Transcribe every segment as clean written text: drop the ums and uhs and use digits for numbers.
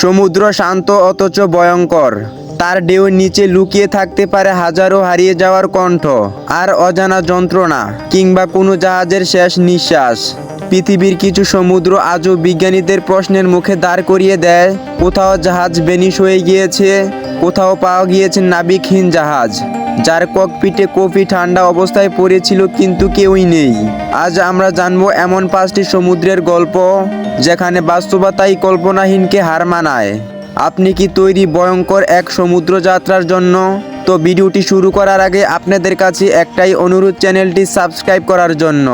সমুদ্র শান্ত অথচ ভয়ঙ্কর। তার ঢেউ নিচে লুকিয়ে থাকতে পারে হাজারো হারিয়ে যাওয়ার কণ্ঠ, আর অজানা যন্ত্রণা, কিংবা কোনো জাহাজের শেষ নিঃশ্বাস। পৃথিবীর কিছু সমুদ্র আজও বিজ্ঞানীদের প্রশ্নের মুখে দাঁড় করিয়ে দেয়। কোথাও জাহাজ ভ্যানিশ হয়ে গিয়েছে, কোথাও পাওয়া গিয়েছে নাবিকহীন জাহাজ, যার ককপিটে কফি ঠান্ডা অবস্থায় পড়েছিল কিন্তু কেউই নেই। আজ আমরা জানবো এমন 5টি সমুদ্রের গল্প যেখানে বাস্তবতাই কল্পনাহীনকে হার মানায়। আপনি কি তৈরি ভয়ঙ্কর এক সমুদ্র যাত্রার জন্য? তো ভিডিওটি শুরু করার আগে আপনাদের কাছে একটাই অনুরোধ, চ্যানেলটি সাবস্ক্রাইব করার জন্য।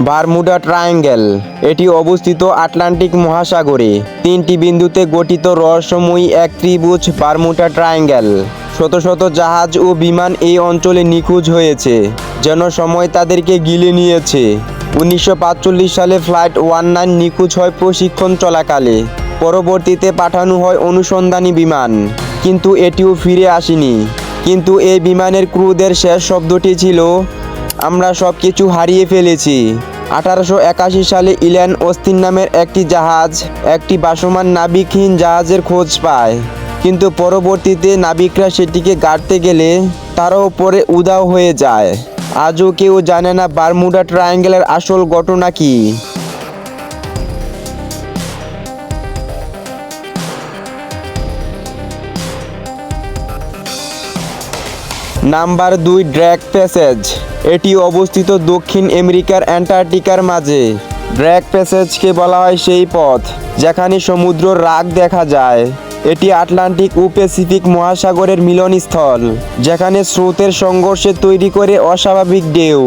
বারমুডা ট্রায়াঙ্গেল, এটি অবস্থিত আটলান্টিক মহাসাগরে 3টি বিন্দুতে গঠিত রহস্যময়ী এক ত্রিভুজ বারমুডা ট্রায়াঙ্গেল। শত শত জাহাজ ও বিমান এই অঞ্চলে নিখোঁজ হয়েছে, যেন সময় তাদেরকে গিলে নিয়েছে। 1945 সালে ফ্লাইট 19 নিখোঁজ হয় প্রশিক্ষণ চলাকালে। পরবর্তীতে পাঠানো হয় অনুসন্ধানী বিমান, কিন্তু এটিও ফিরে আসেনি। কিন্তু এই বিমানের ক্রুদের শেষ শব্দটি ছিল, আমরা সব কিছু হারিয়ে ফেলেছি। 1881 সালে ইলিয়ান অস্টিন নামের একটি জাহাজ একটি ভাসমান নাবিকহীন জাহাজের খোঁজ পায়, কিন্তু পরবর্তীতে নাবিকরা সেটিকে গাড়তে গেলে তারাও পরে উধাও হয়ে যায়। আজও কেউ জানে না বারমুডা ট্রায়াঙ্গেলের আসল ঘটনা কী। Number 2, ড্র্যাক passage. এটি অবস্থিত দক্ষিণ আমেরিকার অ্যান্টার্কটিকার মাঝে। ড্র্যাক প্যাসেজকে বলা হয় সেই পথ যেখানে সমুদ্রের রাগ দেখা যায়। এটি আটলান্টিক ও প্যাসিফিক মহাসাগরের মিলনস্থল, যেখানে স্রোতের সংঘর্ষে তৈরি করে অস্বাভাবিক ঢেউ।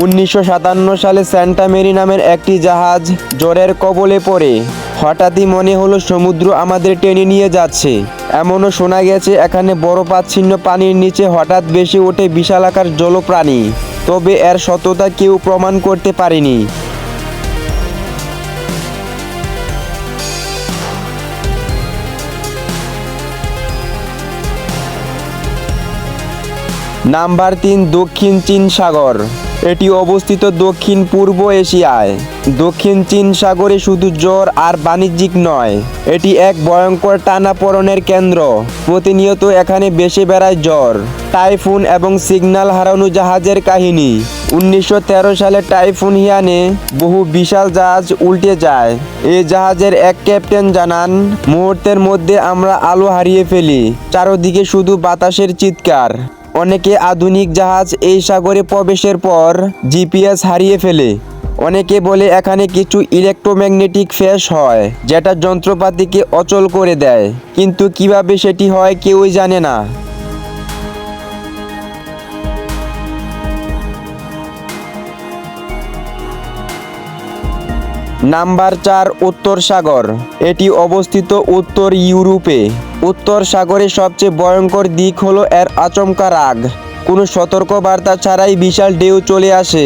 1957 সালে সান্টা মেরি নামের একটি জাহাজ ঝড়ের কবলে পড়ে। হঠাৎই মনে হলো সমুদ্র আমাদের টেনে নিয়ে যাচ্ছে। এমনও শোনা গেছে এখানে বরফাচ্ছিন্ন পানির নিচে হঠাৎ ভেসে ওঠে বিশালাকার জলপ্রাণী, তবে এর সত্যতা কেউ প্রমাণ করতে পারেনি। নাম্বার 3, দক্ষিণ চীন সাগর। এটি অবস্থিত দক্ষিণ পূর্ব এশিয়ায়। দক্ষিণ চীন সাগরে শুধু জ্বর আর বাণিজ্যিক নয়, এটি এক ভয়ঙ্কর টানাপোড়েনের কেন্দ্র। প্রতিনিয়ত এখানে ভেসে বেড়ায় ঝড়, টাইফুন এবং সিগন্যাল হারানো জাহাজের কাহিনী। 1913 সালে টাইফুন হিয়ানে বহু বিশাল জাহাজ উল্টে যায়। এই জাহাজের এক ক্যাপ্টেন জানান, মুহূর্তের মধ্যে আমরা আলো হারিয়ে ফেলি, চারদিকে শুধু বাতাসের চিৎকার। অনেকে আধুনিক জাহাজ এই সাগরে প্রবেশের পর জিপিএস হারিয়ে ফেলে। অনেকে বলে এখানে কিছু ইলেকট্রোম্যাগনেটিক ফেস হয়, যেটা যন্ত্রপাতিকে অচল করে দেয়, কিন্তু কিভাবে সেটি হয় কেউই জানে না। নাম্বার 4, উত্তর সাগর। এটি অবস্থিত উত্তর ইউরোপে। উত্তর সাগরের সবচেয়ে ভয়ঙ্কর দিক হলো এর আচমকা রাগ। কোনো সতর্কবার্তা ছাড়াই বিশাল ঢেউ চলে আসে।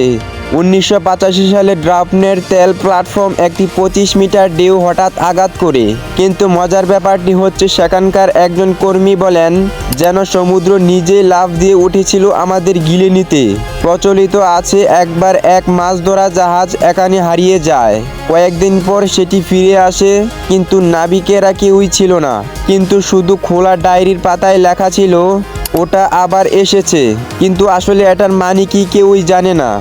1985 সালে ড্রাফনের তেল প্ল্যাটফর্ম একটি 25 মিটার ঢেউ হঠাৎ আঘাত করে, কিন্তু মজার ব্যাপারটি হচ্ছে সেখানকার একজন কর্মী বলেন, যেন সমুদ্র নিজেই লাফ দিয়ে উঠেছিল আমাদের গিলে নিতে। প্রচলিত আছে একবার এক মাছ ধরা জাহাজ এখানে হারিয়ে যায়, কয়েকদিন পর সেটি ফিরে আসে, কিন্তু নাবিকেরা কেউই ছিল না। কিন্তু শুধু খোলা ডায়েরির পাতায় লেখা ছিল, ওটা আবার এসেছে, কিন্তু আসলে এটার মানে কি কেউই জানে না।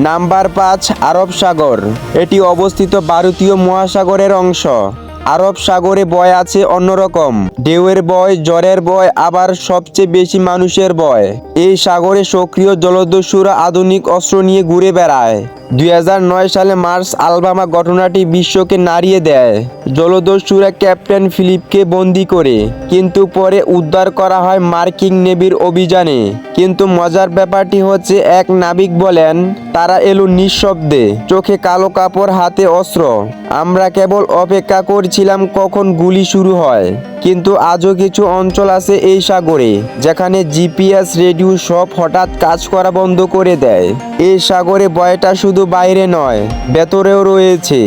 নাম্বার 5, আরব সাগর। এটি অবস্থিত ভারতীয় মহাসাগরের অংশ। আরব সাগরে বয় আছে অন্যরকম ঢেউয়ের বয়, ঝড়ের বয়, আবার সবচেয়ে বেশি মানুষের বয়। এই সাগরে সক্রিয় জলদস্যুরা আধুনিক অস্ত্র নিয়ে ঘুরে বেড়ায়। 2009 সালে মার্স আলবামা ঘটনাটি বিশ্বকে নাড়িয়ে দেয়। জলদস্যুরা ক্যাপ্টেন ফিলিপকে বন্দি করে, কিন্তু পরে উদ্ধার করা হয় মার্কিন নেভির অভিযানে। কিন্তু মজার ব্যাপারটি হচ্ছে, এক নাবিক বলেন, তারা এলো নিঃশব্দে, চোখে কালো কাপড়, হাতে অস্ত্র। আমরা কেবল অপেক্ষা করছিলাম কখন গুলি শুরু হয়। কিন্তু আজও কিছু অঞ্চল আছে এই সাগরে যেখানে জিপিএস, রেডিও সব হঠাৎ কাজ করা বন্ধ করে দেয়। এই সাগরে ভয়টা শুধু বাইরে নয়, ভেতরেও রয়েছে।